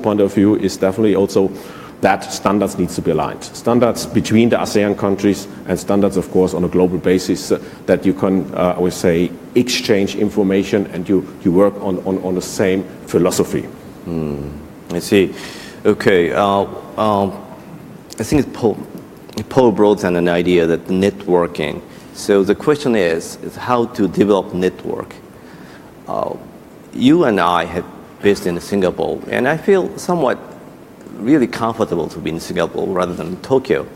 point of view is definitely also that standards needs to be aligned. Standards between the ASEAN countries and standards, of course, on a global basis that you can, I would say, exchange information and you work on the same philosophy. I see. Okay. I think Paul brought an idea that networking. So the question is how to develop network. You and I have based in Singapore, and I feel somewhat really comfortable to be in Singapore rather than Tokyo,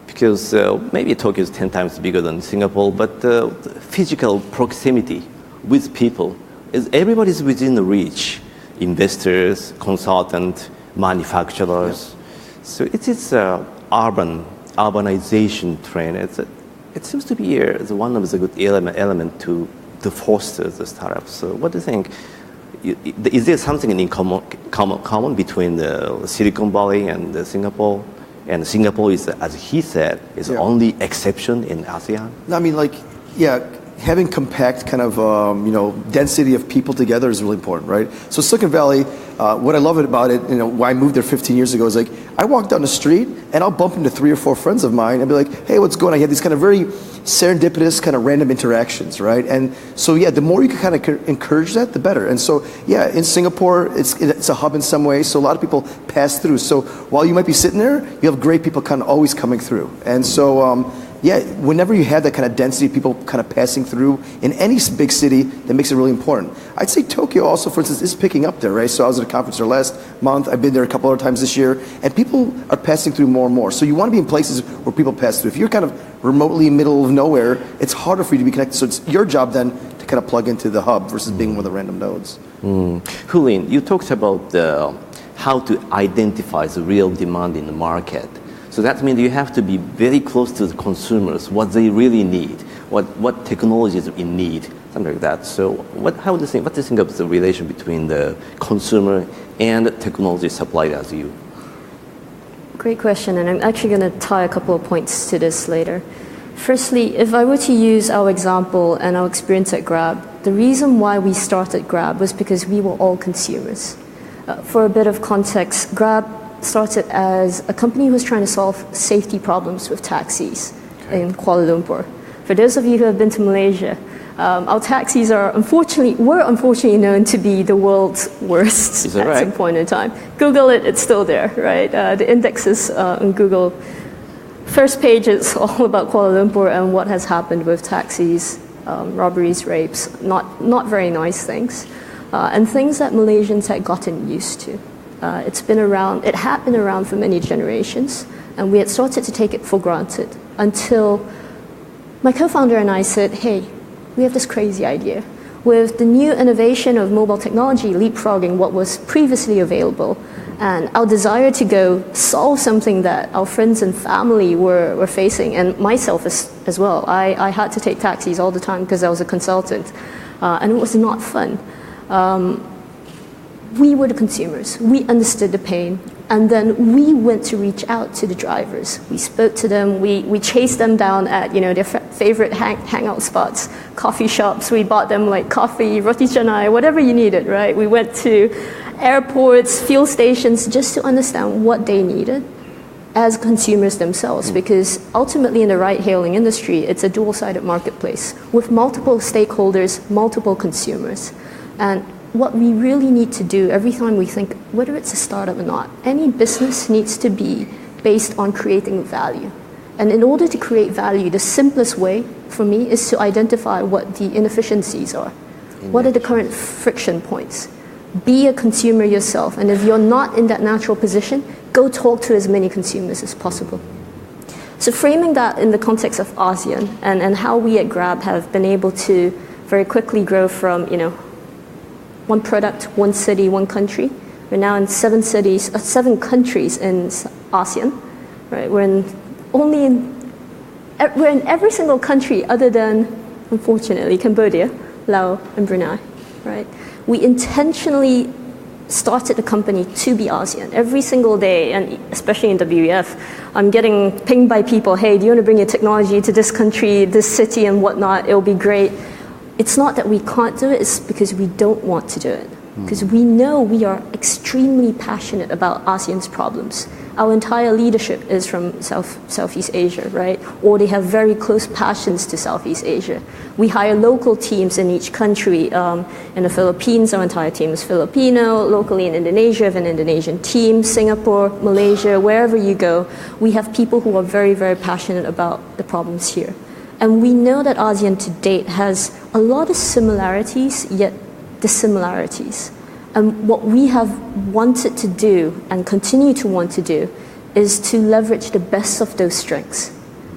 because maybe Tokyo is 10 times bigger than Singapore, but the physical proximity with people is everybody's within the reach. Investors, consultants, manufacturers. Yeah. So it is urbanization trend. It seems to be one of the good element to foster the startups. So what do you think? Is there something in common between the Silicon Valley and Singapore? And Singapore is, as he said, is the only exception in ASEAN? I mean, having compact kind of, density of people together is really important, right? So Silicon Valley, what I love about it, why I moved there 15 years ago is I walk down the street and I'll bump into 3 or 4 friends of mine and be like, hey, what's going on? I have these kind of very serendipitous kind of random interactions, right? And so, the more you can kind of encourage that, the better. And so, in Singapore, it's a hub in some ways, so a lot of people pass through. So while you might be sitting there, you have great people kind of always coming through. And so, whenever you have that kind of density, people kind of passing through in any big city, that makes it really important. I'd say Tokyo also, for instance, is picking up there, right? So I was at a conference there last month. I've been there a couple other times this year, and people are passing through more and more. So you want to be in places where people pass through. If you're kind of remotely middle of nowhere, it's harder for you to be connected. So it's your job then to kind of plug into the hub versus being one of the random nodes. Hulin, you talked about how to identify the real demand in the market. So that means you have to be very close to the consumers, what they really need, what technologies in need, something like that. So what do you think of the relation between the consumer and the technology supplied as you? Great question, and I'm actually going to tie a couple of points to this later. Firstly, if I were to use our example and our experience at Grab, the reason why we started Grab was because we were all consumers. For a bit of context, Grab started as a company who was trying to solve safety problems with taxis in Kuala Lumpur. For those of you who have been to Malaysia, our taxis were unfortunately known to be the world's worst at some point in time. Google it, it's still there, right? The indexes on Google, first page is all about Kuala Lumpur and what has happened with taxis, robberies, rapes, not very nice things, and things that Malaysians had gotten used to. It had been around for many generations, and we had started to take it for granted until my co-founder and I said, hey, we have this crazy idea. With the new innovation of mobile technology leapfrogging what was previously available, and our desire to go solve something that our friends and family were facing, and myself as well. I had to take taxis all the time because I was a consultant, and it was not fun. We were the consumers. We understood the pain. And then we went to reach out to the drivers. We spoke to them. We chased them down at their favorite hangout spots, coffee shops. We bought them coffee, roti canai, whatever you needed, right? We went to airports, fuel stations, just to understand what they needed as consumers themselves. Because ultimately in the ride-hailing industry, it's a dual-sided marketplace with multiple stakeholders, multiple consumers. And what we really need to do every time we think, whether it's a startup or not, any business needs to be based on creating value. And in order to create value, the simplest way for me is to identify what the inefficiencies are. What are the current friction points? Be a consumer yourself. And if you're not in that natural position, go talk to as many consumers as possible. So framing that in the context of ASEAN and how we at Grab have been able to very quickly grow from, one product, one city, one country. We're now in 7 countries in ASEAN, right? We're in every single country other than, unfortunately, Cambodia, Laos, and Brunei, right? We intentionally started the company to be ASEAN. Every single day, and especially in WEF, I'm getting pinged by people, hey, do you want to bring your technology to this country, this city and whatnot? It'll be great. It's not that we can't do it, it's because we don't want to do it. because we know we are extremely passionate about ASEAN's problems. Our entire leadership is from Southeast Asia, right? Or they have very close passions to Southeast Asia. We hire local teams in each country. In the Philippines, our entire team is Filipino. Locally in Indonesia, we have an Indonesian team. Singapore, Malaysia, wherever you go, we have people who are very, very passionate about the problems here. And we know that ASEAN to date has a lot of similarities, yet dissimilarities. And what we have wanted to do and continue to want to do is to leverage the best of those strengths.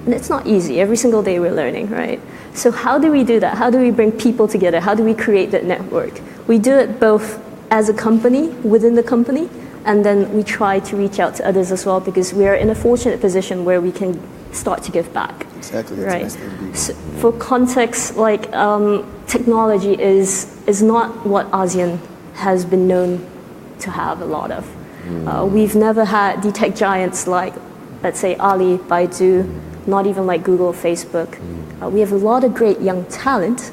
And it's not easy. Every single day we're learning, right? So how do we do that? How do we bring people together? How do we create that network? We do it both as a company, within the company, and then we try to reach out to others as well, because we are in a fortunate position where we can start to give back. Exactly. Right. Nice to be. So for context, like technology is not what ASEAN has been known to have a lot of. We've never had the tech giants like, let's say, Ali, Baidu, not even like Google, Facebook. We have a lot of great young talent,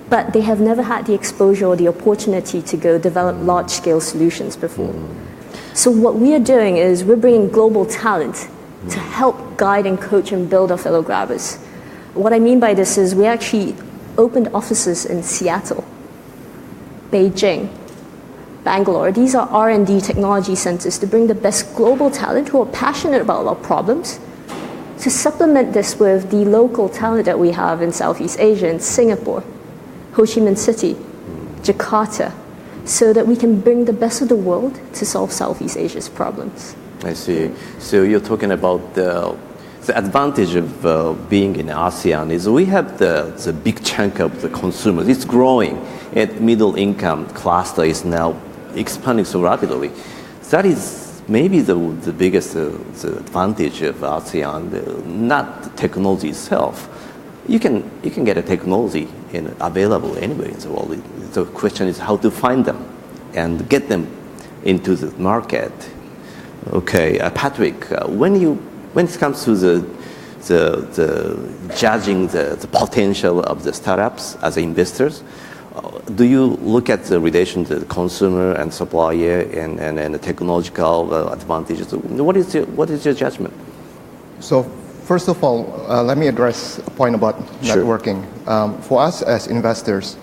but they have never had the exposure or the opportunity to go develop large-scale solutions before. So what we are doing is we're bringing global talent to help guide and coach and build our fellow grabbers. What I mean by this is we actually opened offices in Seattle, Beijing, Bangalore. These are R&D technology centers to bring the best global talent who are passionate about our problems, to supplement this with the local talent that we have in Southeast Asia, in Singapore, Ho Chi Minh City, Jakarta, so that we can bring the best of the world to solve Southeast Asia's problems. I see. So you're talking about the advantage of being in ASEAN is we have the big chunk of the consumers. It's growing, and middle income cluster is now expanding so rapidly. That is maybe the biggest the advantage of ASEAN, not the technology itself. You can get a technology available anywhere in the world. The question is how to find them and get them into the market. Okay, Patrick, when it comes to the judging the potential of the startups as investors, do you look at the relation to the consumer and supplier and the technological advantages? What is your judgment? So first of all, let me address a point about networking. For us as investors,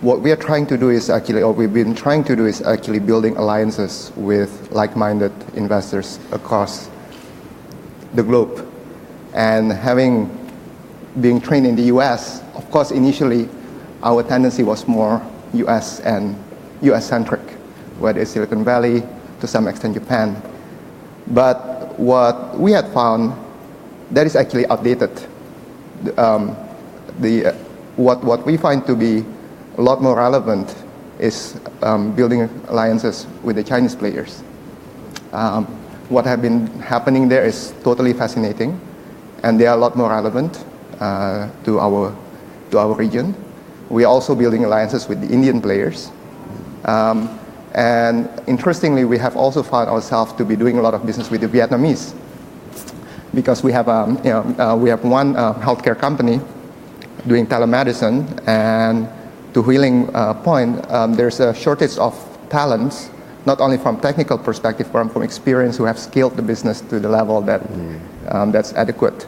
what we are trying to do is actually, or we've been trying to do is actually building alliances with like-minded investors across the globe. And having been trained in the US, of course, initially, our tendency was more US and US-centric, whether it's Silicon Valley, to some extent Japan. But what we had found, that is actually outdated. What we find to be a lot more relevant is building alliances with the Chinese players. What have been happening there is totally fascinating, and they are a lot more relevant to our region. We are also building alliances with the Indian players. And interestingly, we have also found ourselves to be doing a lot of business with the Vietnamese, because we have one healthcare company doing telemedicine, and to Wheeling point, there's a shortage of talents, not only from technical perspective, but from experience, who have scaled the business to the level that that's adequate.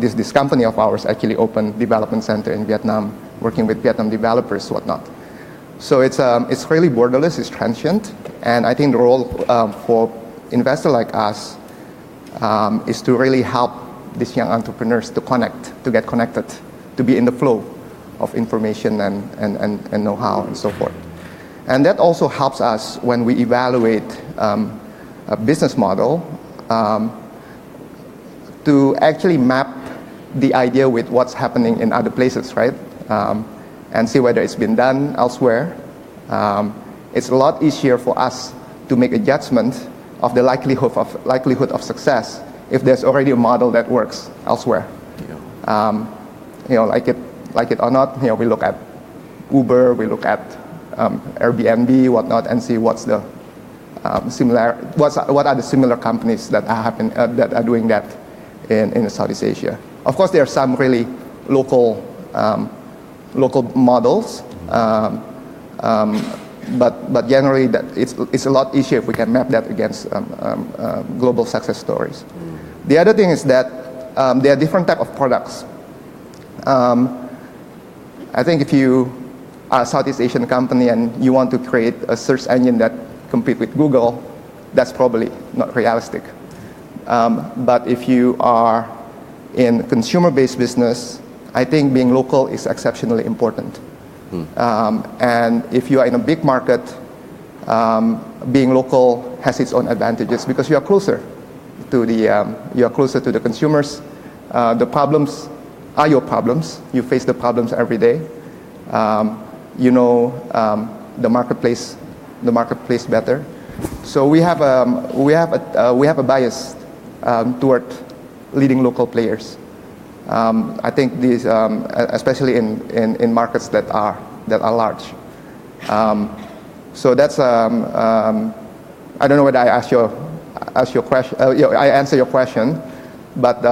This company of ours actually opened development center in Vietnam, working with Vietnam developers, whatnot. So it's really borderless, it's transient, and I think the role for investor like us is to really help these young entrepreneurs to get connected, to be in the flow of information and know-how and so forth. And that also helps us when we evaluate a business model to actually map the idea with what's happening in other places, right? And see whether it's been done elsewhere. It's a lot easier for us to make a judgment of the likelihood of success if there's already a model that works elsewhere. Like it or not, we look at Uber, we look at Airbnb, whatnot, and see what are the similar companies that are doing that in Southeast Asia. Of course, there are some really local models, But generally, it's a lot easier if we can map that against global success stories. The other thing is that there are different type of products. I think if you are a Southeast Asian company and you want to create a search engine that compete with Google, that's probably not realistic. But if you are in consumer-based business, I think being local is exceptionally important. And if you are in a big market, being local has its own advantages because you are closer to the consumers. The problems are your problems. You face the problems every day. You know the marketplace better. So we have a bias toward leading local players. I think these, especially in markets that are large. So that's I don't know whether I answer your question, but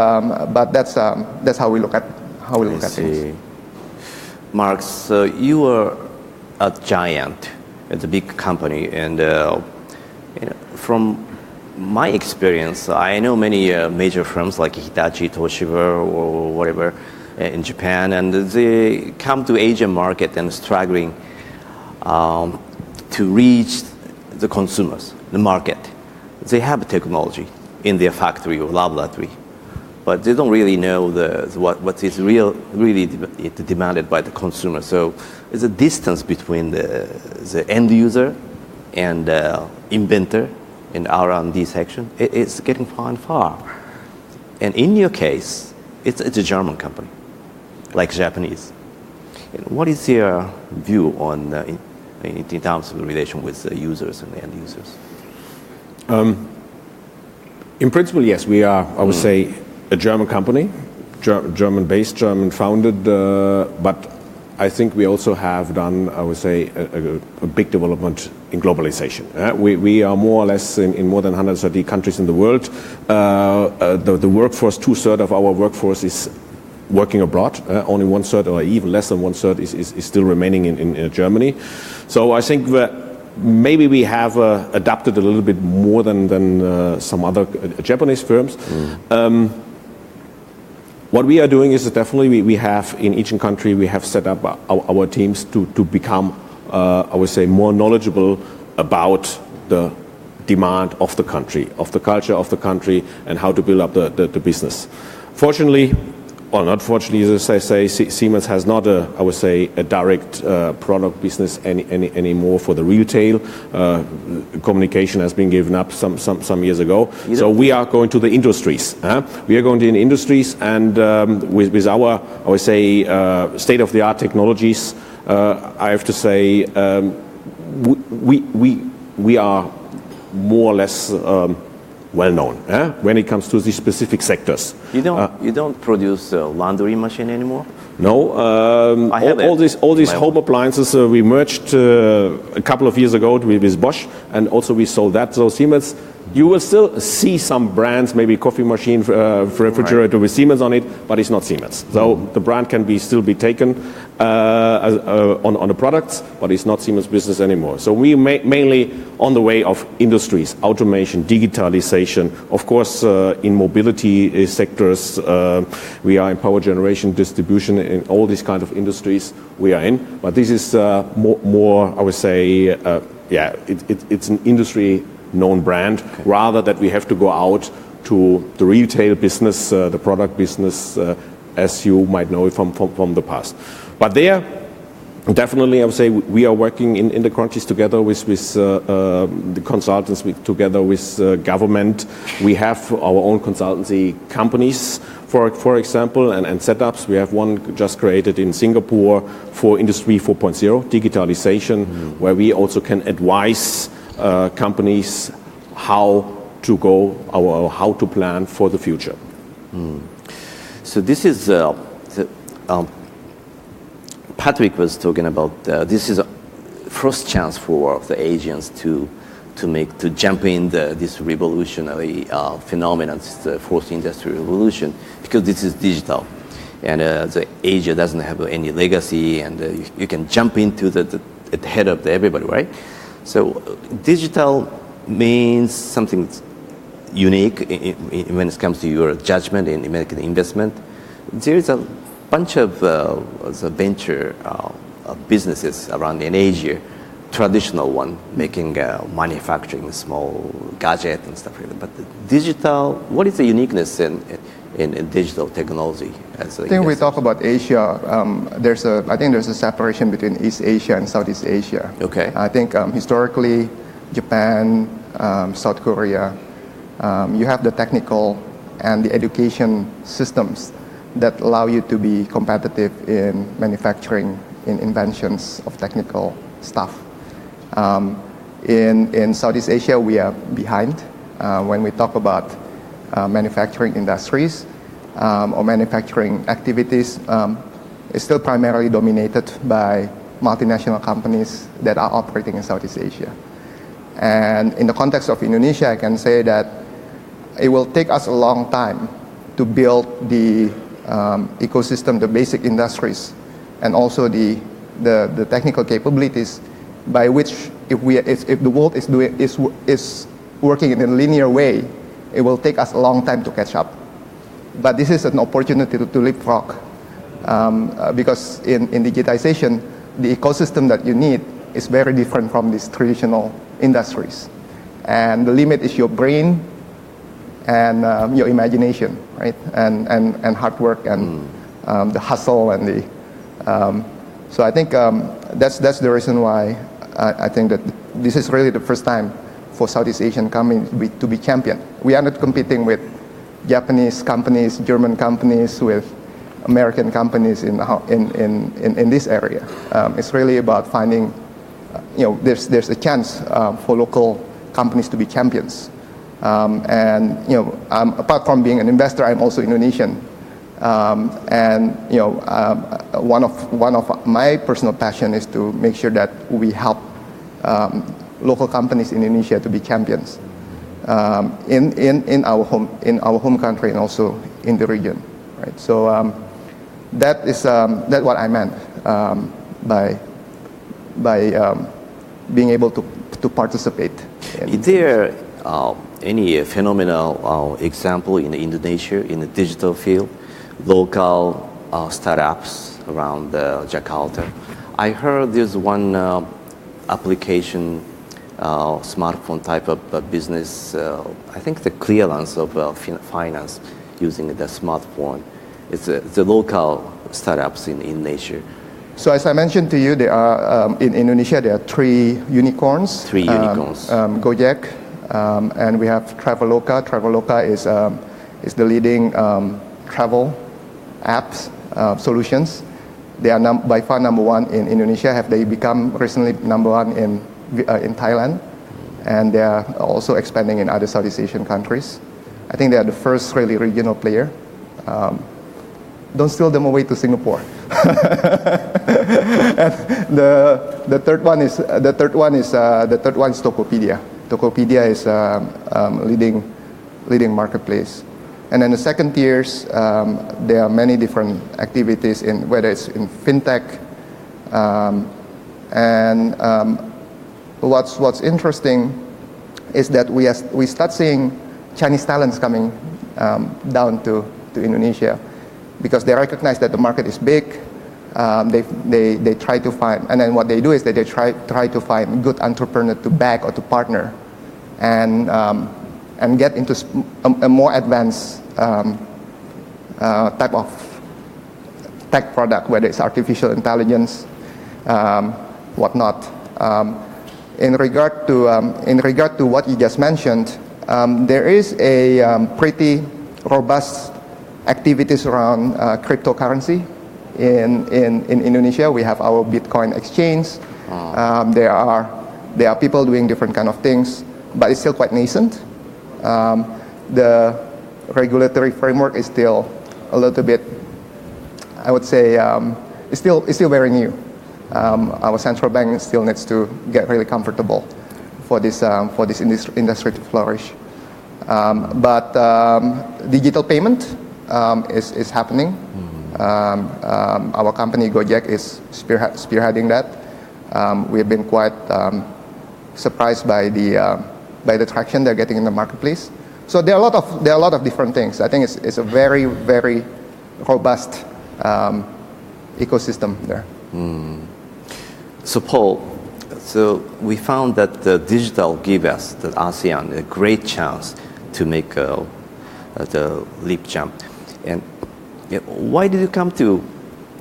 that's how we look at things. Mark, so you are a giant at a big company, and from my experience, I know many major firms like Hitachi, Toshiba, or whatever in Japan, and they come to Asian market and struggling to reach the consumers, the market. They have technology in their factory or laboratory, but they don't really know what is really demanded by the consumer. So there's a distance between the end user and inventor in R&D section. It's getting far and far. And in your case, it's a German company, like Japanese. And what is your view on in terms of the relation with the users and the end users? In principle, yes, we are, I would say, a German company, German-based, German-founded, but I think we also have done, I would say, a big development in globalization. We are more or less in more than 130 countries in the world. The workforce, 2/3 of our workforce is working abroad. Only 1/3 or even less than 1/3 is still remaining in Germany. So I think that maybe we have adapted a little bit more than some other Japanese firms. What we are doing is definitely we have in each country we have set up our teams to become I would say more knowledgeable about the demand of the country, of the culture of the country, and how to build up the business. Fortunately, or not fortunately, as I say, Siemens has not I would say a direct product business anymore for the retail. Communication has been given up some years ago. So we are going to the industries. We are going to the industries, and with our I would say state-of-the-art technologies. I have to say we are more or less well known when it comes to these specific sectors. You don't produce a laundry machine anymore? No, all these home appliances we merged a couple of years ago with Bosch, and also we sold that. So Siemens, you will still see some brands, maybe coffee machine, refrigerator with Siemens on it, but it's not Siemens. So the brand can still be taken on the products, but it's not Siemens business anymore. So we mainly on the way of industries, automation, digitalization, of course in mobility sectors, we are in power generation, distribution, in all these kind of industries we are in. But this is more I would say, it's an industry known brand, rather that we have to go out to the retail business, the product business, as you might know it from the past. But there, definitely, I would say we are working in the countries together with the consultants, together with government. We have our own consultancy companies, for example, and setups. We have one just created in Singapore for Industry 4.0, digitalization, where we also can advise companies how to go or how to plan for the future. So this is Patrick was talking about. This is a first chance for the Asians to jump in this revolutionary phenomenon, the fourth industrial revolution, because this is digital, and Asia doesn't have any legacy, and you can jump into the head of everybody, right? So digital means something unique when it comes to your judgment in making investment. There is a bunch of venture businesses around in Asia, traditional one, making manufacturing small gadget and stuff like that. But the digital, what is the uniqueness in digital technology? I think we talk about Asia. I think there's a separation between East Asia and Southeast Asia. Okay. I think historically, Japan, South Korea, you have the technical and the education systems that allow you to be competitive in manufacturing, in inventions of technical stuff. In Southeast Asia, we are behind when we talk about manufacturing industries or manufacturing activities. It's still primarily dominated by multinational companies that are operating in Southeast Asia. And in the context of Indonesia, I can say that it will take us a long time to build the ecosystem, the basic industries, and also the technical capabilities by which if the world is working in a linear way, it will take us a long time to catch up. But this is an opportunity to leapfrog because in digitization, the ecosystem that you need is very different from these traditional industries. And the limit is your brain and your imagination, right? And hard work and the hustle and the. So I think that's the reason why I think that this is really the first time for Southeast Asian companies to be champion. We are not competing with Japanese companies, German companies, with American companies in this area. It's really about finding, there's a chance for local companies to be champions. And apart from being an investor, I'm also Indonesian. And one of my personal passion is to make sure that we help local companies in Indonesia to be champions in our home country and also in the region, right? So that's what I meant by being able to participate. Is there any phenomenal example in Indonesia in the digital field? Local startups around Jakarta. I heard there's one application, smartphone type of business. I think the clearance of finance using the smartphone. It's the local startups in Indonesia. So as I mentioned to you, there are in Indonesia there are three unicorns. Gojek, and we have Traveloka. Traveloka is the leading travel apps solutions. They are by far number one in Indonesia. Have they become recently number one in Thailand, and they are also expanding in other Southeast Asian countries. I think they are the first really regional player. Don't steal them away to Singapore. And the third one is Tokopedia. Tokopedia is leading marketplace. And then the second tiers, there are many different activities in whether it's in fintech, and what's interesting is that we start seeing Chinese talents coming down to Indonesia because they recognize that the market is big. They try to find, and then what they do is that they try to find good entrepreneur to back or to partner, and get into a more advanced type of tech product, whether it's artificial intelligence, whatnot. In regard to what you just mentioned, there is a pretty robust activities around cryptocurrency in Indonesia. We have our Bitcoin exchange. There are people doing different kind of things, but it's still quite nascent. The regulatory framework is still a little bit, I would say, it's still very new. Our central bank still needs to get really comfortable for this industry to flourish. But digital payment is happening. Our company Gojek is spearheading that. We have been quite surprised by the traction they're getting in the marketplace. So there are a lot of different things. I think it's a very, very robust ecosystem there. So Paul, so we found that the digital give us, the ASEAN, a great chance to make the leap jump. And why did you come to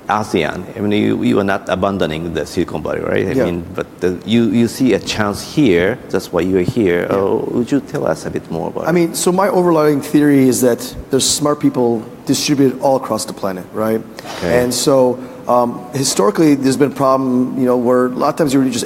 ASEAN? I mean, you are not abandoning the Silicon Valley, right? I mean, but you see a chance here. That's why you are here. Would you tell us a bit more about it? I mean, so my overlying theory is that there's smart people distributed all across the planet, right? Okay. And so historically, there's been a problem, where a lot of times you're just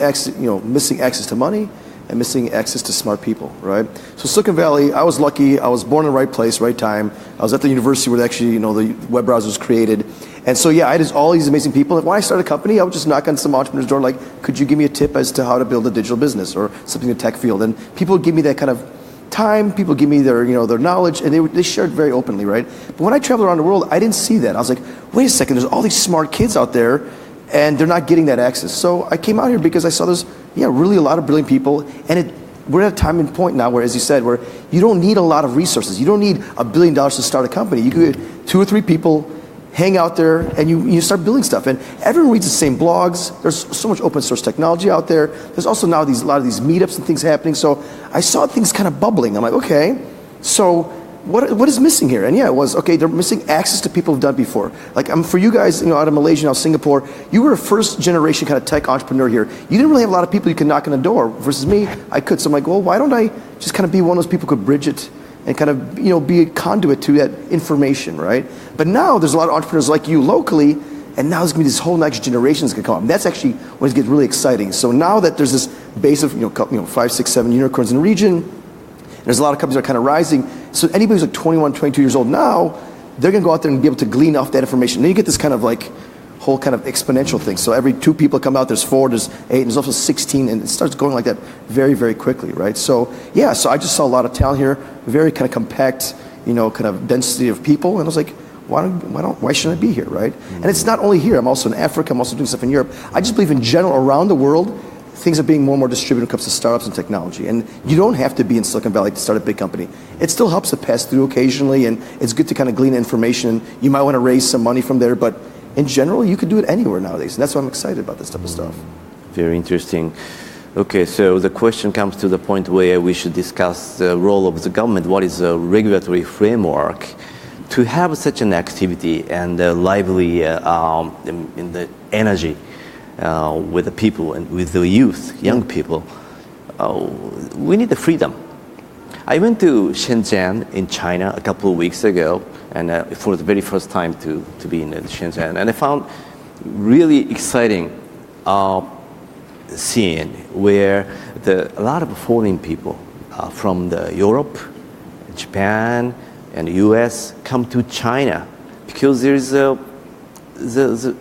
missing access to money and missing access to smart people, right? So Silicon Valley, I was lucky. I was born in the right place, right time. I was at the university where actually, the web browser was created. And so, I had all these amazing people. And when I started a company, I would just knock on some entrepreneur's door, like, could you give me a tip as to how to build a digital business or something in the tech field? And people would give me that kind of time. People give me their knowledge, and they shared very openly, right? But when I traveled around the world, I didn't see that. I was like, wait a second, there's all these smart kids out there, and they're not getting that access. So I came out here because I saw there's really a lot of brilliant people, and we're at a time and point now where, as you said, where you don't need a lot of resources. You don't need $1 billion to start a company. You could get 2 or 3 people, hang out there, and you start building stuff. And everyone reads the same blogs. There's so much open source technology out there. There's also now a lot of these meetups and things happening. So I saw things kind of bubbling. I'm like, okay, so what is missing here? And it was, okay, they're missing access to people who've done it before. Like for you guys, out of Malaysia, out of Singapore, you were a first generation kind of tech entrepreneur here. You didn't really have a lot of people you could knock on the door. Versus me, I could. So I'm like, well, why don't I just kind of be one of those people who could bridge it and kind of be a conduit to that information, right? But now there's a lot of entrepreneurs like you locally, and now there's going to be this whole next generation that's going to come up. And that's actually when it gets really exciting. So now that there's this base of 5, 6, 7 unicorns in the region, and there's a lot of companies that are kind of rising. So anybody who's like 21, 22 years old now, they're going to go out there and be able to glean off that information. Then you get this kind of like whole kind of exponential thing. So every 2 people come out, there's 4, there's 8, and there's also 16, and it starts going like that very, very quickly, right? So so I just saw a lot of talent here, very kind of compact, kind of density of people, and I was like, why shouldn't I be here, right? And it's not only here. I'm also in Africa. I'm also doing stuff in Europe. I just believe in general around the world, things are being more and more distributed when it comes to startups and technology. And you don't have to be in Silicon Valley to start a big company. It still helps to pass through occasionally, and it's good to kind of glean information. You might want to raise some money from there, but in general, you could do it anywhere nowadays. And that's why I'm excited about this type of stuff. Very interesting. Okay, so the question comes to the point where we should discuss the role of the government. What is the regulatory framework to have such an activity and lively in the energy with the people and with the youth, young people? We need the freedom. I went to Shenzhen in China a couple of weeks ago, and for the very first time to be in Shenzhen, and I found really exciting scene where a lot of foreign people from Europe, Japan, and the U.S. come to China because there is the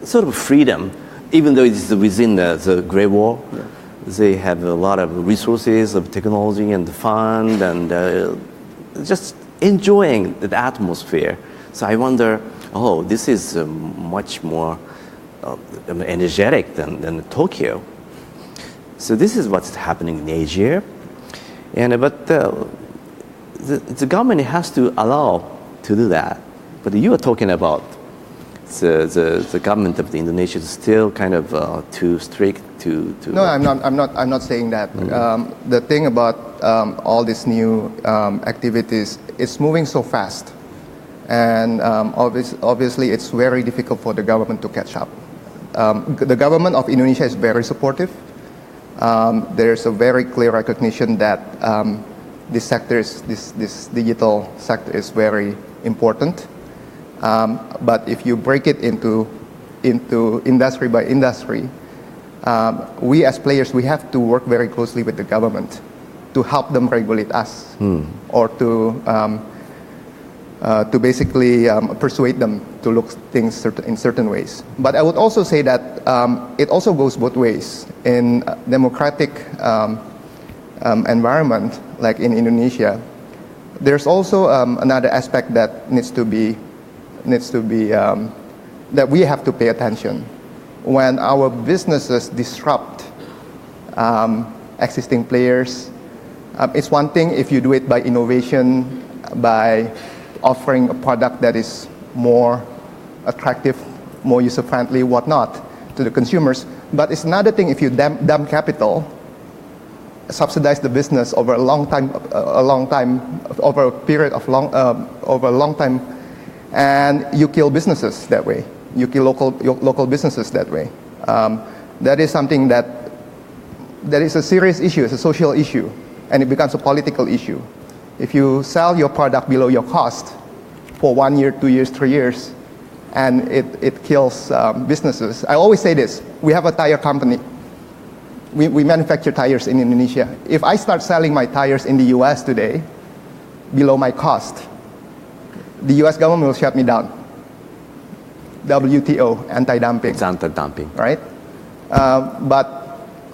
sort of freedom, even though it is within the Great Wall. Yeah. They have a lot of resources of technology and fun and just enjoying the atmosphere. So I wonder, this is much more energetic than Tokyo. So this is what's happening in Asia. But the government has to allow to do that. But you are talking about the government of Indonesia is still kind of too strict to. No, I'm not saying that. Mm-hmm. The thing about all these new activities, it's moving so fast, and obviously it's very difficult for the government to catch up. The government of Indonesia is very supportive. There's a very clear recognition that this digital sector is very important. But if you break it into industry by industry, we as players, we have to work very closely with the government to help them regulate us, or to basically persuade them to look things in certain ways. But I would also say that it also goes both ways. In a democratic environment, like in Indonesia, there's also another aspect that needs to be that we have to pay attention. When our businesses disrupt existing players, it's one thing if you do it by innovation, by offering a product that is more attractive, more user-friendly, whatnot, to the consumers. But it's another thing if you dump capital, subsidize the business over a long time, over a period of over a long time, and you kill businesses that way. You kill local businesses that way. That is something that is a serious issue. It's a social issue, and it becomes a political issue. If you sell your product below your cost for 1 year, 2 years, 3 years, and it kills businesses. I always say this: we have a tire company. We manufacture tires in Indonesia. If I start selling my tires in the US today below my cost, the US government will shut me down. WTO, anti-dumping. It's anti-dumping. Right? But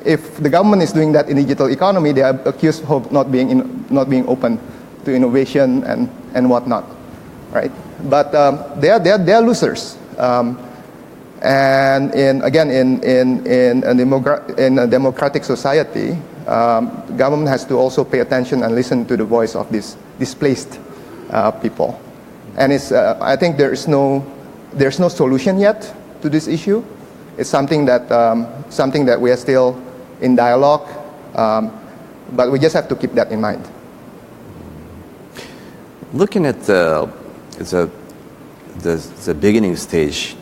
if the government is doing that in digital economy, they are accused of not being open to innovation and whatnot. Right? But they are losers. And in a democratic society, government has to also pay attention and listen to the voice of these displaced people. And I think there's no solution yet to this issue. It's something that we are still in dialogue, but we just have to keep that in mind. Looking at the beginning stage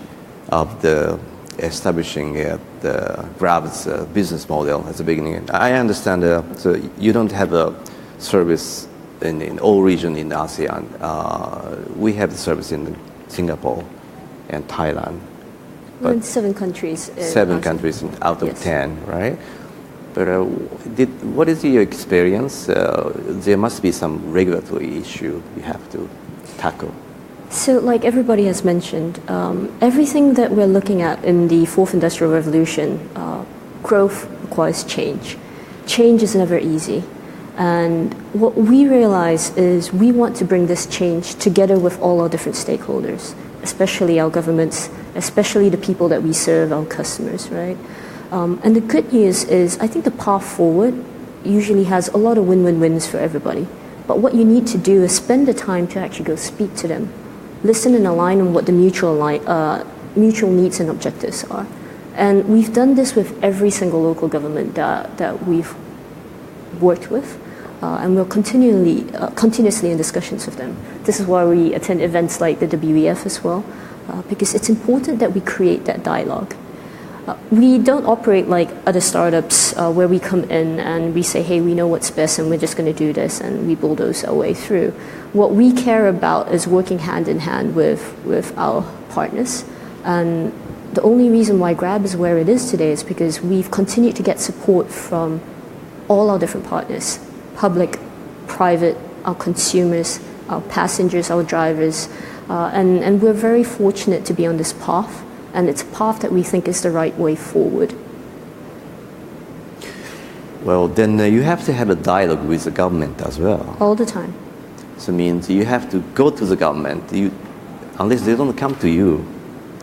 of the establishing the Grab's business model at the beginning, I understand so you don't have a service in all regions in ASEAN. We have the service in Singapore and Thailand. We're in 7 countries. 7 countries out of 10, right? But what is your experience? There must be some regulatory issue you have to tackle. So like everybody has mentioned, everything that we're looking at in the 4th Industrial Revolution, growth requires change. Change is never easy. And what we realize is we want to bring this change together with all our different stakeholders, especially our governments, especially the people that we serve, our customers, right? And the good news is I think the path forward usually has a lot of win-win-wins for everybody. But what you need to do is spend the time to actually go speak to them, listen and align on what the mutual needs and objectives are. And we've done this with every single local government that we've worked with, and we're continuously in discussions with them. This is why we attend events like the WEF as well, because it's important that we create that dialogue. We don't operate like other startups where we come in and we say, hey, we know what's best and we're just going to do this, and we bulldoze our way through. What we care about is working hand in hand with our partners. And the only reason why Grab is where it is today is because we've continued to get support from all our different partners, public, private, our consumers, our passengers, our drivers. And we're very fortunate to be on this path. And it's a path that we think is the right way forward. Well, then you have to have a dialogue with the government as well. All the time. So it means you have to go to the government, unless they don't come to you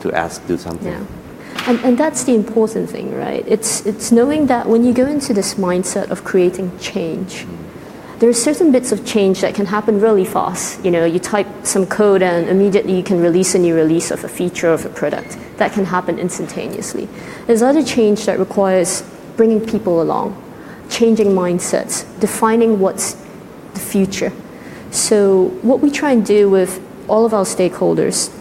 to ask to do something. Yeah. And that's the important thing, right? It's knowing that when you go into this mindset of creating change, there are certain bits of change that can happen really fast. You know, you type some code and immediately you can release a new release of a feature of a product. That can happen instantaneously. There's other change that requires bringing people along, changing mindsets, defining what's the future. So what we try and do with all of our stakeholders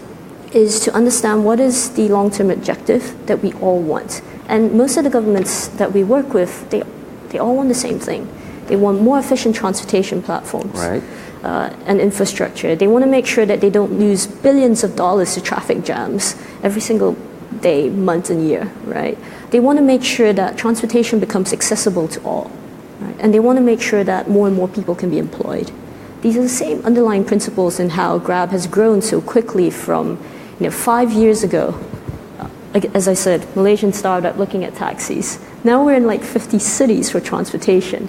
is to understand what is the long-term objective that we all want. And most of the governments that we work with, they all want the same thing. They want more efficient transportation platforms, right, and infrastructure. They want to make sure that they don't lose billions of dollars to traffic jams every single day, month, and year, right? They want to make sure that transportation becomes accessible to all, right? And they want to make sure that more and more people can be employed. These are the same underlying principles in how Grab has grown so quickly from 5 years ago. As I said, Malaysian startup looking at taxis. Now we're in like 50 cities for transportation.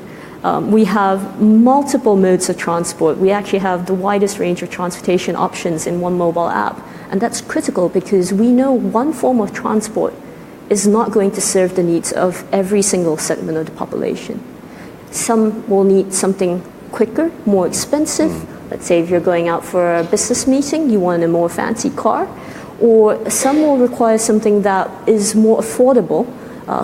We have multiple modes of transport. We actually have the widest range of transportation options in one mobile app. And that's critical because we know one form of transport is not going to serve the needs of every single segment of the population. Some will need something quicker, more expensive. Let's say if you're going out for a business meeting, you want a more fancy car. Or some will require something that is more affordable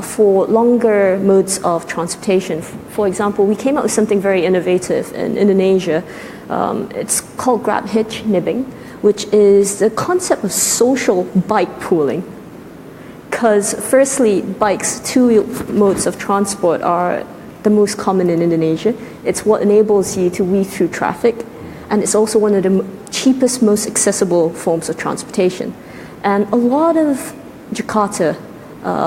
for longer modes of transportation. For example, we came up with something very innovative in Indonesia. It's called Grab Hitch Nibbing, which is the concept of social bike pooling. Because firstly, bikes, two modes of transport are the most common in Indonesia. It's what enables you to weave through traffic, and it's also one of the cheapest, most accessible forms of transportation. And a lot of Jakarta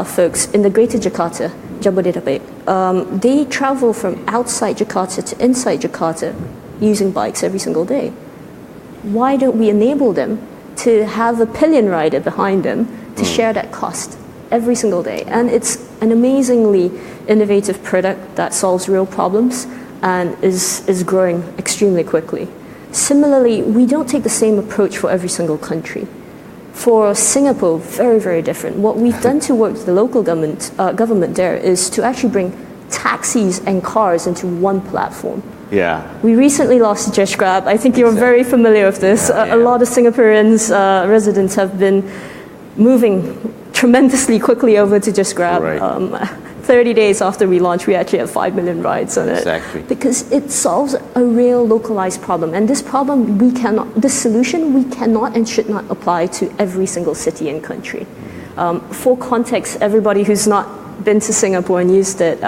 folks in the greater Jakarta, Jabodetabek, they travel from outside Jakarta to inside Jakarta using bikes every single day. Why don't we enable them to have a pillion rider behind them to share that cost every single day? And it's an amazingly innovative product that solves real problems and is growing extremely quickly. Similarly, we don't take the same approach for every single country. For Singapore, very, very different. What we've done to work with the local government there is to actually bring taxis and cars into one platform. Yeah. We recently launched Just Grab. I think you're very familiar with this. A lot of Singaporeans, residents have been moving tremendously quickly over to Just Grab. Right. 30 days after we launched, we actually have 5 million rides on it. Exactly. Because it solves a real localized problem. And this problem, this solution, we cannot and should not apply to every single city and country. For context, everybody who's not been to Singapore and used it,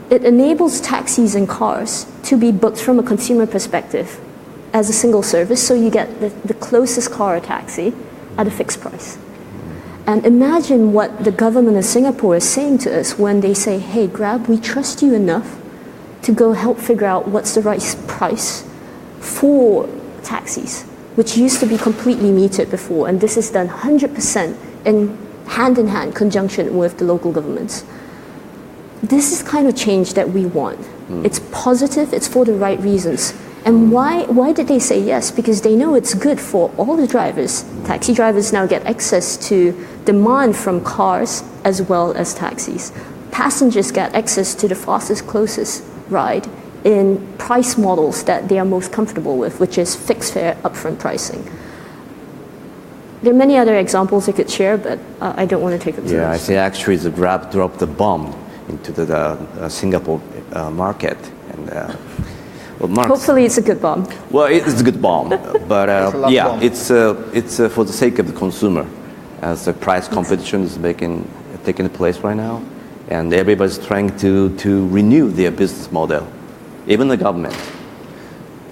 it enables taxis and cars to be booked from a consumer perspective as a single service, so you get the closest car or taxi at a fixed price. And imagine what the government of Singapore is saying to us when they say, hey, Grab, we trust you enough to go help figure out what's the right price for taxis, which used to be completely metered before, and this is done 100% in hand conjunction with the local governments. This is kind of change that we want. It's positive, it's for the right reasons. And why did they say yes? Because they know it's good for all the drivers. Taxi drivers now get access to demand from cars as well as taxis. Passengers get access to the fastest, closest ride in price models that they are most comfortable with, which is fixed fare upfront pricing. There are many other examples I could share, but I don't want to take up too much. Yeah, I think actually the Grab dropped the bomb into the Singapore market. And well, Mark, hopefully it's a good bomb. Well, it's a good bomb, but yeah, bomb. it's for the sake of the consumer, as the price competition is taking place right now, and everybody's trying to renew their business model, even the government.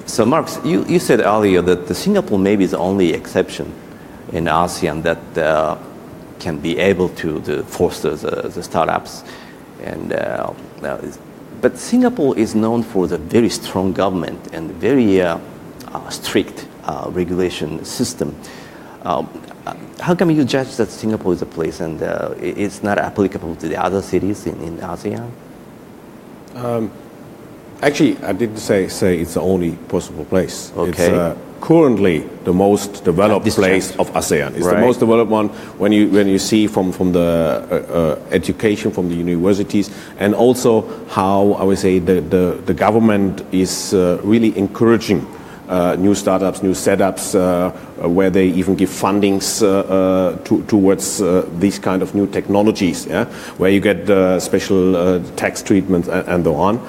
So, Mark, you said earlier that the Singapore maybe is the only exception in ASEAN that can be able to foster the startups, and but Singapore is known for the very strong government and very strict regulation system. How come you judge that Singapore is a place and it's not applicable to the other cities in ASEAN? Actually, I didn't say it's the only possible place. Okay. It's currently the most developed place of ASEAN. It's Right. the most developed one when you see from the education from the universities, and also how I would say the government is really encouraging new startups, new setups, where they even give fundings towards these kind of new technologies, where you get special tax treatment and so on.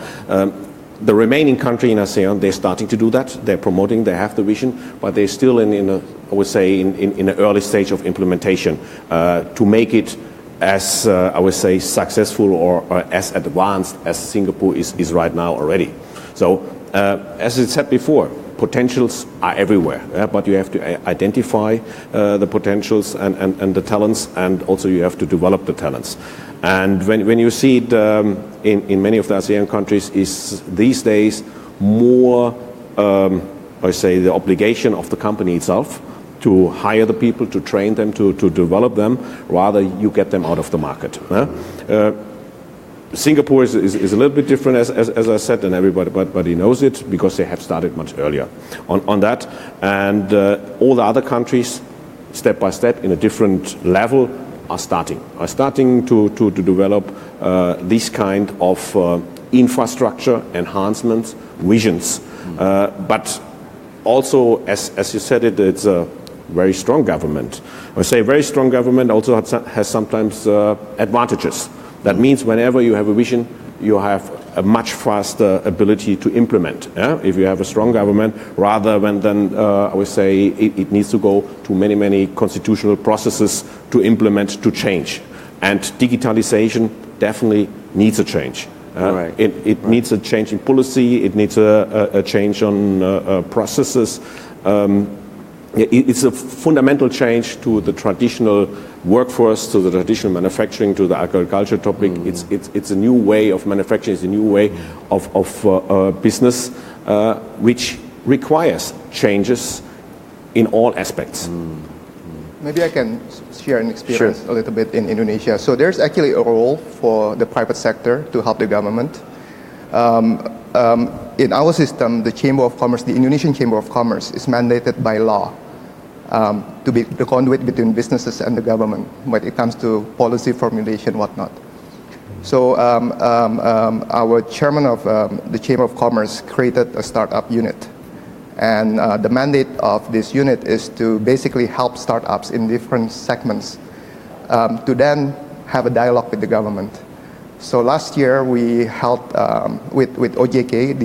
The remaining country in ASEAN, they're starting to do that. They're promoting, they have the vision, but they're still in an early stage of implementation to make it as, I would say, successful or as advanced as Singapore is right now already. So, as I said before, potentials are everywhere, but you have to identify the potentials and the talents, and also you have to develop the talents. And when you see it in many of the ASEAN countries, is these days more, I say, the obligation of the company itself to hire the people, to train them, to develop them, rather you get them out of the market. Singapore is a little bit different, as I said, and everybody knows it because they have started much earlier on that. And all the other countries, step by step, in a different level, are starting to develop this kind of infrastructure enhancements, visions. But also, as you said, it's a very strong government. I say very strong government also has sometimes advantages. That means whenever you have a vision, you have a much faster ability to implement. Yeah? If you have a strong government, rather than I would say it needs to go to many constitutional processes to implement, to change. And digitalization definitely needs a change. Right. It needs a change in policy. It needs a change on processes. It's a fundamental change to the traditional workforce, to the traditional manufacturing, to the agriculture topic. It's a new way of manufacturing. It's a new way of business, which requires changes in all aspects. Maybe I can share an experience a little bit in Indonesia. So there's actually a role for the private sector to help the government. In our system, the Chamber of Commerce, the Indonesian Chamber of Commerce, is mandated by law to be the conduit between businesses and the government when it comes to policy formulation, whatnot. So our chairman of the Chamber of Commerce created a startup unit. And the mandate of this unit is to basically help startups in different segments to then have a dialogue with the government. So last year we held with OJK,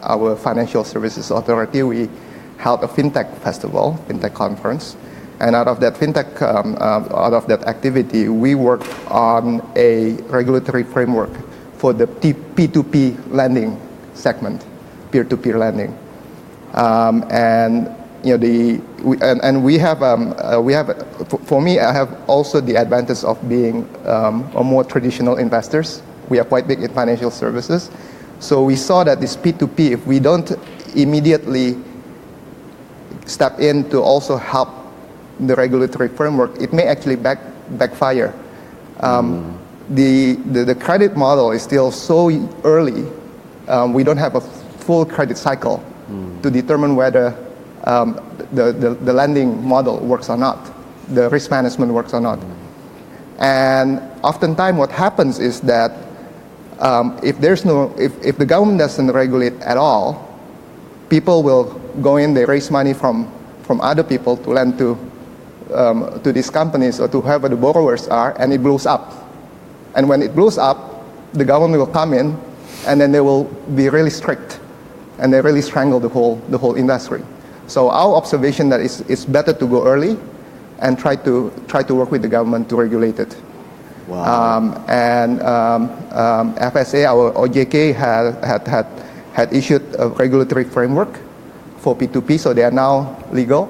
our financial services authority, we held a fintech festival, fintech conference, and out of that activity, we worked on a regulatory framework for the P2P lending segment, peer-to-peer lending, and you know we have for me, I have also the advantage of being a more traditional investors. We are quite big in financial services, so we saw that this P2P, if we don't immediately step in to also help the regulatory framework, it may actually backfire. The credit model is still so early. We don't have a full credit cycle to determine whether the lending model works or not, the risk management works or not. And oftentimes what happens is that if the government doesn't regulate at all, people will go in, they raise money from other people to lend to these companies or to whoever the borrowers are, and it blows up. And when it blows up, the government will come in, and then they will be really strict, and they really strangle the whole industry. So our observation that it's better to go early and try to work with the government to regulate it. Wow. FSA, our OJK had issued a regulatory framework for P2P, so they are now legal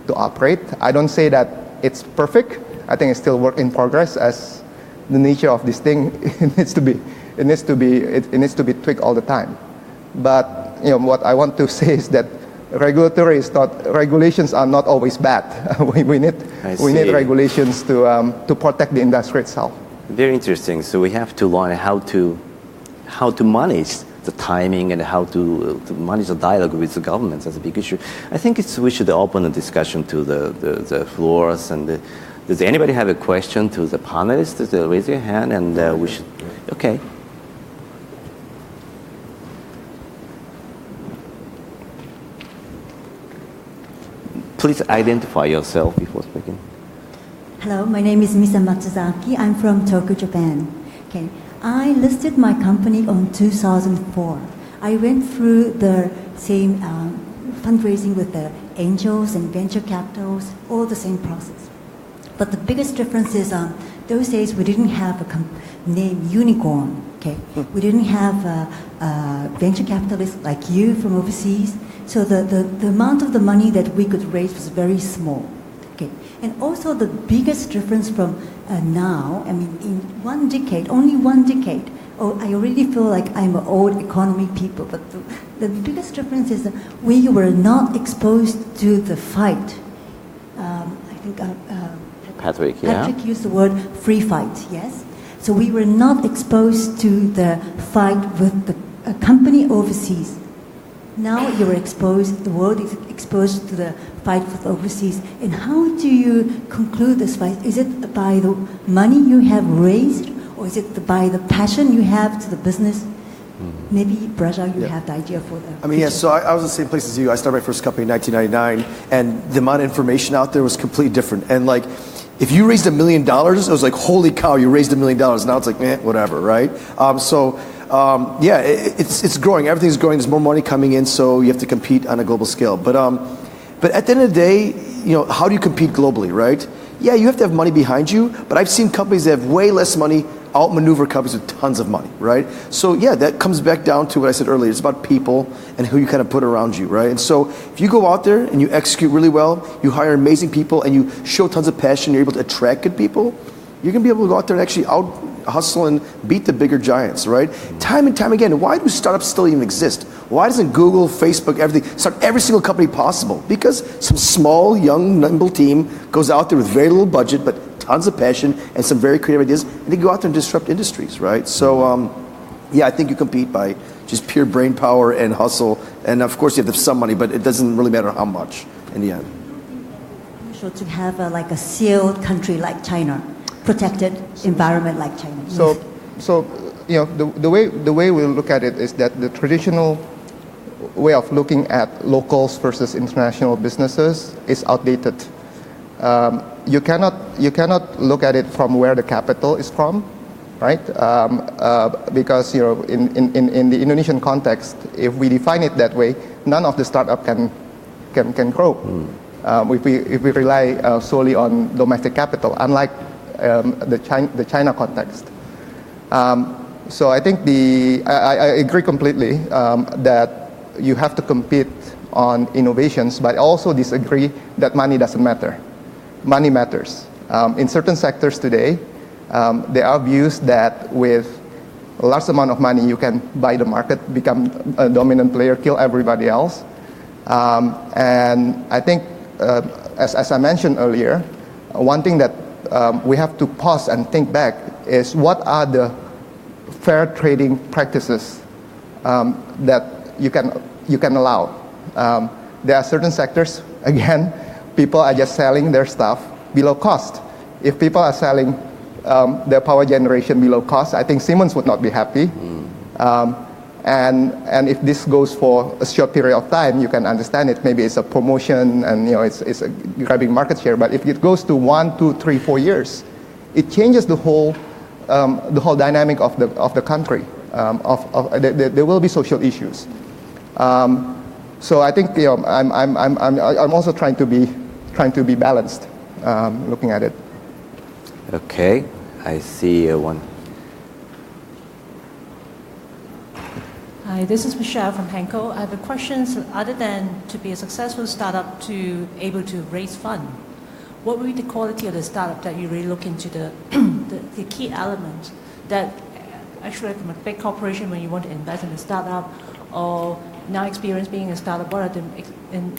to operate. I don't say that it's perfect. I think it's still work in progress, as the nature of this thing it needs to be tweaked all the time. But you know what I want to say is that regulations are not always bad. we need regulations to protect the industry itself. Very interesting. So we have to learn how to manage the timing and how to manage the dialogue with the government. That's a big issue. I think we should open the discussion to the floors. And does anybody have a question to the panelists? Raise your hand, and we should. Okay. Please identify yourself before speaking. Hello, my name is Misa Matsuzaki. I'm from Tokyo, Japan. Okay, I listed my company on 2004. I went through the same fundraising with the angels and venture capitals, all the same process. But the biggest difference is those days we didn't have a name unicorn. Okay, we didn't have venture capitalists like you from overseas. So the amount of the money that we could raise was very small. Okay, and also the biggest difference from now, I mean, in only one decade. Oh, I already feel like I'm an old economy people, but the biggest difference is that we were not exposed to the fight. I think Patrick used the word free fight, yes? So we were not exposed to the fight with the company overseas. Now you're exposed, the world is exposed to the fight with overseas. And how do you conclude this fight? Is it by the money you have raised, or is it by the passion you have to the business? Maybe, Braja, you have the idea for that. I mean, yeah, so I was in the same place as you. I started my first company in 1999, and the amount of information out there was completely different. And like, if you raised $1 million, it was like, holy cow, you raised $1 million. Now it's like, whatever, right? Yeah, it's growing. Everything's growing. There's more money coming in, so you have to compete on a global scale. But at the end of the day, how do you compete globally, right? Yeah, you have to have money behind you, but I've seen companies that have way less money outmaneuver companies with tons of money, right? So yeah, that comes back down to what I said earlier. It's about people and who you kind of put around you, right? And so if you go out there and you execute really well, you hire amazing people, and you show tons of passion, you're able to attract good people, you're going to be able to go out there and actually out hustle and beat the bigger giants, right? Time and time again. Why do startups still even exist? Why doesn't Google, Facebook, everything start every single company possible? Because some small, young, nimble team goes out there with very little budget, but tons of passion and some very creative ideas, and they go out there and disrupt industries, right? So, yeah, I think you compete by just pure brain power and hustle, and of course you have some money, but it doesn't really matter how much in the end. Usual to have like a sealed country like China, protected environment like China. So the way we look at it is that the traditional way of looking at locals versus international businesses is outdated. You cannot look at it from where the capital is from, right? Because in the Indonesian context, if we define it that way, none of the startup can grow. If we rely solely on domestic capital, unlike the China context. So I think I agree completely that you have to compete on innovations, but I also disagree that money doesn't matter. Money matters. In certain sectors today, there are views that with a large amount of money you can buy the market, become a dominant player, kill everybody else. And I think, as I mentioned earlier, one thing that we have to pause and think back is what are the fair trading practices that you can allow. There are certain sectors, again, people are just selling their stuff below cost. If people are selling their power generation below cost, I think Siemens would not be happy. And if this goes for a short period of time, you can understand it. Maybe it's a promotion and it's a grabbing market share. But if it goes to 1, 2, 3, 4 years, it changes the whole dynamic of the country. There will be social issues. So I think I'm also trying to be balanced, looking at it. Okay, I see one. Hi, this is Michelle from Henkel. I have a question. Other than to be a successful startup to able to raise fund, what will be the quality of the startup that you really look into the key elements that actually from a big corporation when you want to invest in a startup or now experience being a startup, what are the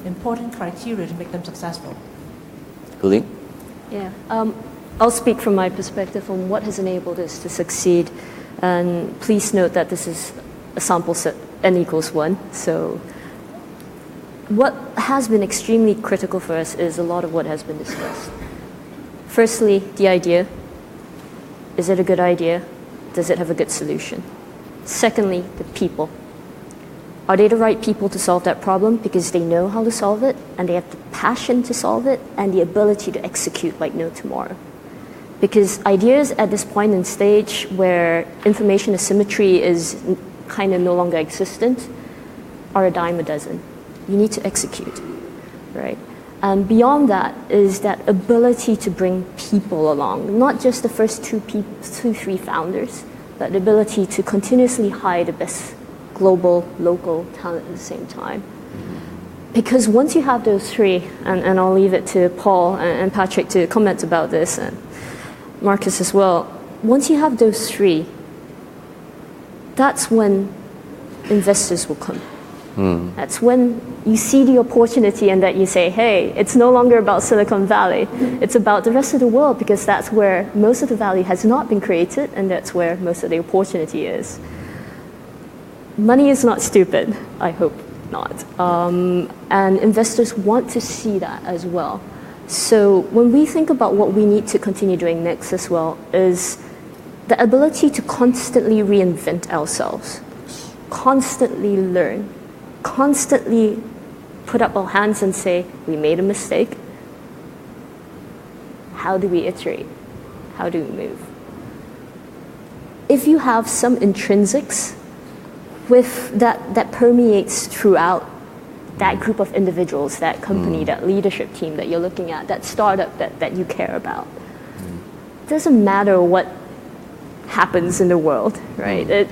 important criteria to make them successful? Ling? Yeah, I'll speak from my perspective on what has enabled us to succeed. And please note that this is a sample set, n equals 1. So what has been extremely critical for us is a lot of what has been discussed. Firstly, the idea. Is it a good idea? Does it have a good solution? Secondly, the people. Are they the right people to solve that problem because they know how to solve it and they have the passion to solve it and the ability to execute like no tomorrow? Because ideas at this point in stage where information asymmetry is kind of no longer existent are a dime a dozen. You need to execute, right? And beyond that is that ability to bring people along, not just the first 2, 3 founders, but the ability to continuously hire the best global, local talent at the same time. Because once you have those 3, and I'll leave it to Paul and Patrick to comment about this, and Marcus as well, once you have those 3, that's when investors will come. That's when you see the opportunity and that you say, hey, it's no longer about Silicon Valley. It's about the rest of the world, because that's where most of the value has not been created, and that's where most of the opportunity is. Money is not stupid, I hope not. And investors want to see that as well. So when we think about what we need to continue doing next as well, is the ability to constantly reinvent ourselves, constantly learn, constantly put up our hands and say, we made a mistake. How do we iterate? How do we move? If you have some intrinsics with that permeates throughout that group of individuals, that company, that leadership team that you're looking at, that startup that you care about. It doesn't matter what happens in the world, right?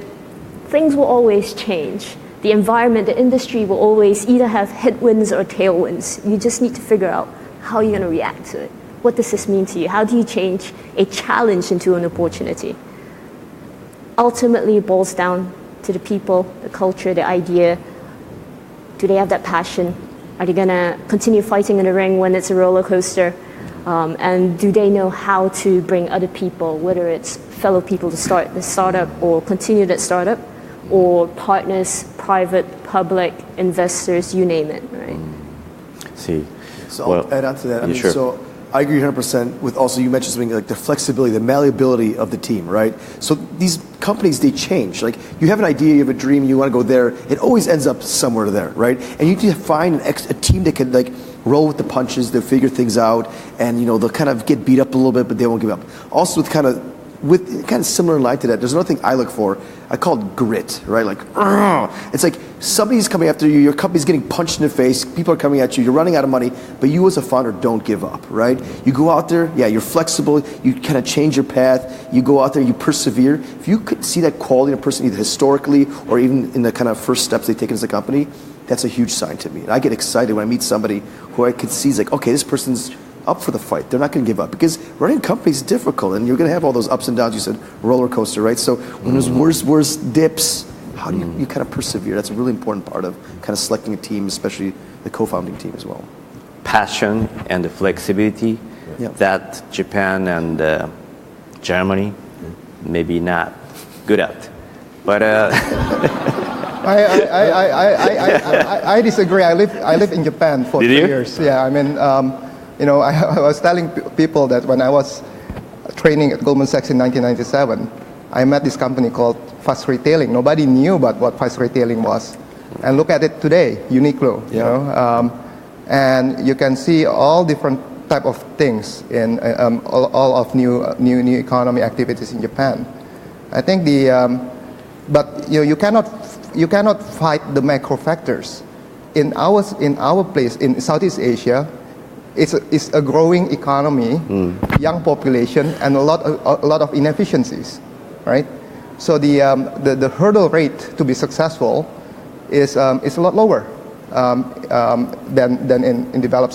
Things will always change. The environment, the industry will always either have headwinds or tailwinds. You just need to figure out how you're going to react to it. What does this mean to you? How do you change a challenge into an opportunity? Ultimately, it boils down to the people, the culture, the idea. Do they have that passion? Are they going to continue fighting in the ring when it's a roller coaster? And do they know how to bring other people, whether it's fellow people to start the startup or continue that startup, or partners, private, public, investors, you name it, right? See. So I'll add on to that. So I agree 100% with also, you mentioned something like the flexibility, the malleability of the team, right? So these companies, they change. Like, you have an idea, you have a dream, you want to go there, it always ends up somewhere there, right? And you need to find a team that can like roll with the punches, they'll figure things out, and they'll kind of get beat up a little bit, but they won't give up. Also with kind of similar in line to that, there's another thing I look for. I call it grit, right? Like, it's like somebody's coming after you, your company's getting punched in the face, people are coming at you, you're running out of money, but you as a founder don't give up, right? You go out there, you're flexible, you kind of change your path, you go out there, you persevere. If you could see that quality in a person, either historically or even in the kind of first steps they've taken as a company, that's a huge sign to me. And I get excited when I meet somebody who I can see is like, okay, this person's up for the fight. They're not going to give up, because running companies is difficult, and you're going to have all those ups and downs. You said roller coaster, right? So when there's worse dips, how do you kind of persevere? That's a really important part of kind of selecting a team, especially the co-founding team as well. Passion and the flexibility that Japan and Germany maybe not good at, but. I disagree. I live in Japan for 3 years. Yeah, I mean. I was telling people that when I was training at Goldman Sachs in 1997, I met this company called Fast Retailing. Nobody knew about what fast retailing was. And look at it today, Uniqlo, and you can see all different type of things in all of new economy activities in Japan. I think but you cannot fight the macro factors. In our place in Southeast Asia, it's a growing economy, young population, and a lot of inefficiencies, right? So the hurdle rate to be successful is a lot lower than in developed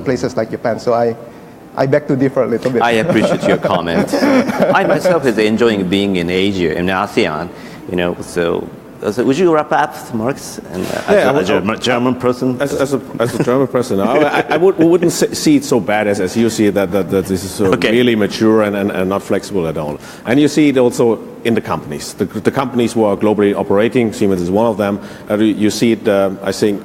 places like Japan. So I beg to differ a little bit. I appreciate your comment. I myself is enjoying being in Asia, in ASEAN, So would you wrap up, Marx, as a German person? As a German person, I wouldn't see it so bad as you see it, that this is really mature and not flexible at all. And you see it also in the companies. The companies who are globally operating, Siemens is one of them, you see it, I think,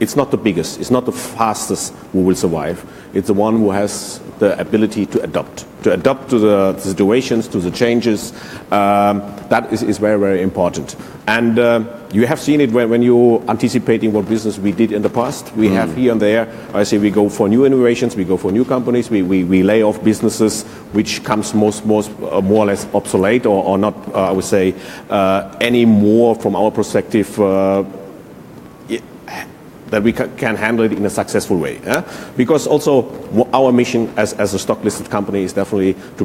it's not the biggest, it's not the fastest who will survive. It's the one who has the ability to adapt to the situations, to the changes. That is very, very important. And you have seen it when you're anticipating what business we did in the past. We have here and there, I say we go for new innovations, we go for new companies, we lay off businesses which comes more or less obsolete or not, I would say, any more from our perspective that we can handle it in a successful way. Because also our mission as a stock-listed company is definitely to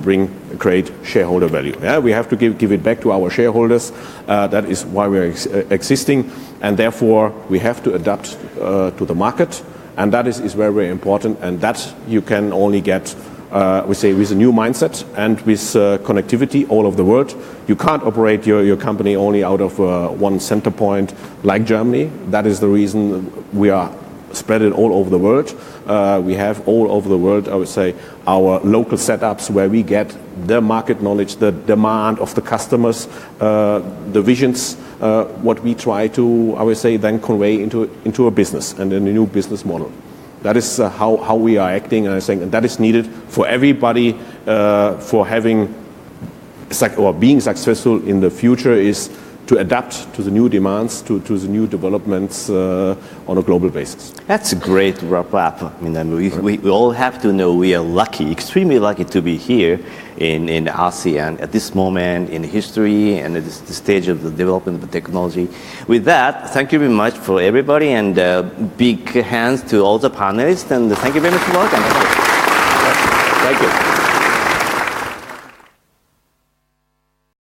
create shareholder value. We have to give it back to our shareholders. That is why we are existing, and therefore we have to adapt to the market, and that is very, very important, and that you can only get we say, with a new mindset and with connectivity all over the world. You can't operate your company only out of one center point like Germany. That is the reason we are spread it all over the world. We have all over the world, I would say, our local setups where we get the market knowledge, the demand of the customers, the visions, what we try to, I would say, then convey into a business and in a new business model. That is how we are acting, and I think that is needed for everybody for having or being successful in the future is to adapt to the new demands, to the new developments on a global basis. That's a great wrap up. I mean, we all have to know we are lucky, extremely lucky to be here in ASEAN at this moment in history and at this stage of the development of the technology. With that, thank you very much for everybody, and big hands to all the panelists, and thank you very much for welcoming. Thank you.